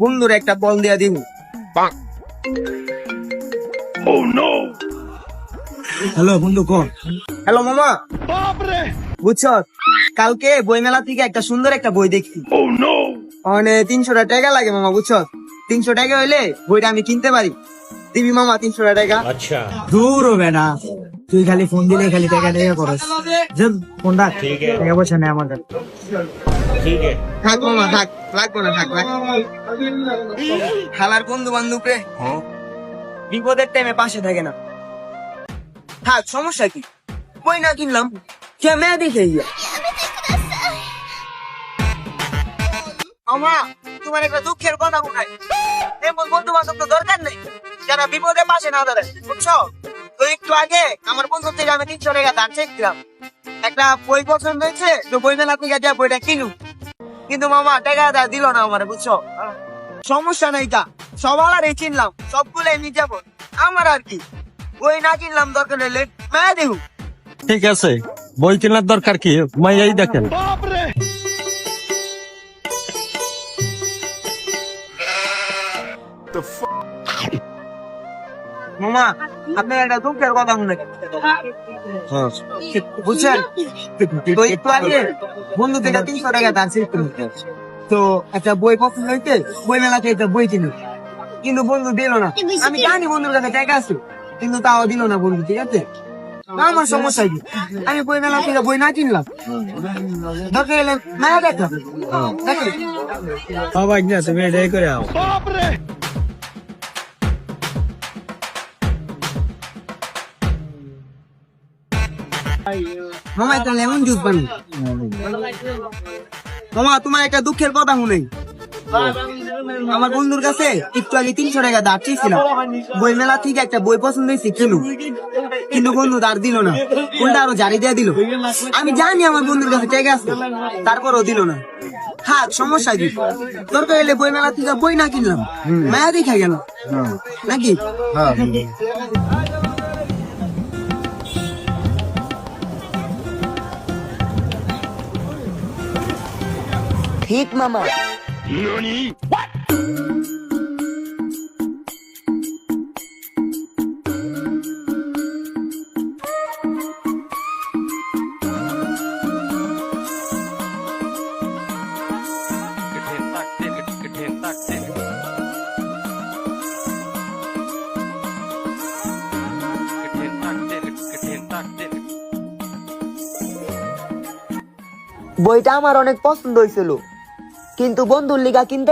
বন্ধুর একটা বল দিয়া দিব। হ্যালো বন্ধু কোন? হ্যালো মামা, বুঝছো কালকে বই মেলা থেকে একটা সুন্দর একটা বই দেখছি। মানে 300 টাকা লাগে মামা, বুঝছো? 300 টাকা হইলে বইটা আমি কিনতে পারি। দিবি মামা 300 টাকা? দূর হবে না, তুই খালি ফোন দিলে খালি টাকা টাকা করস। জল ফোন রাখ, টাকা পয়সা নেই আমার কাছে। থাক মামা থাক, লাগবো না, থাক খালার বন্ধু বান্ধব রে বিপদের টাইমে পাশে থাকে না। থাক, সমস্যা কি? বই না কিনলাম কে মেয়ে দেখে গিয়া। মামা, তোমার একটা দুঃখের কথা শোনাই। এমন বন্ধু বান্ধব তো দরকার নেই যারা বিপদে পাশে না দাঁড়ায়, বুঝছো? তো একটু আগে আমার বন্ধু থেকে আমি 300 টাকা ধার চেয়েছিলাম। একটা বই পছন্দ হয়েছে, তো বই মেলা থেকে যা বইটা কিনু, কিন্তু মামা টাকা দিল না আমার, বুঝছো? সমস্যা নাই, তা সবার আর কিনলাম, সবগুলো এমনি যাবো আমার আর কি। বই না কিনলাম, দরকার হলে মেয়ে দেবো। ঠিক আছে, বই কেনার দরকার কি, মাইয়াই দেখেন। মামা, আপনার একটা দুঃখের কথা শুনে বুঝছেন, তো একটু আগে বন্ধু থেকে 300 টাকা ধার চেয়েছিল। তো একটা বই পছন্দ হইতে বই মেলাতে একটা বই কিনু, কিন্তু বন্ধু দিল না। আমি জানি বন্ধুর কাছে টাকা আছে, কিন্তু তাও দিল না বন্ধু, ঠিক আছে? আমার সমস্যা কি, আমি বই মেলা থেকে বই না কিনলাম, দরকার হলে মেলা দেখলাম। বাবা না, তুমি এটাই করে আও। মামা একটা লেমন জুস বানি। মামা, তোমার একটা দুঃখের কথা শুনে, আমার বন্ধুর কাছে একটু আগে 300 টাকা ধার চেয়েছিলাম। বই মেলা থেকে একটা বই পছন্দ হয়েছে কিনু, কিন্তু বন্ধু ধার দিল না, কোনটা আরো জারি দিয়ে দিল। আমি জানি আমার বন্ধুর কাছে টাকা আছে, তারপরও দিল না। হ্যাঁ, সমস্যা কি? দরকার হলে বই মেলা থেকে বই না কিনলাম, মায়া দেখা গেল নাকি? ঠিক মামা। বইটা আমার অনেক পছন্দ হয়েছিল, কিন্তু বন্ধুর লিগা কিনতে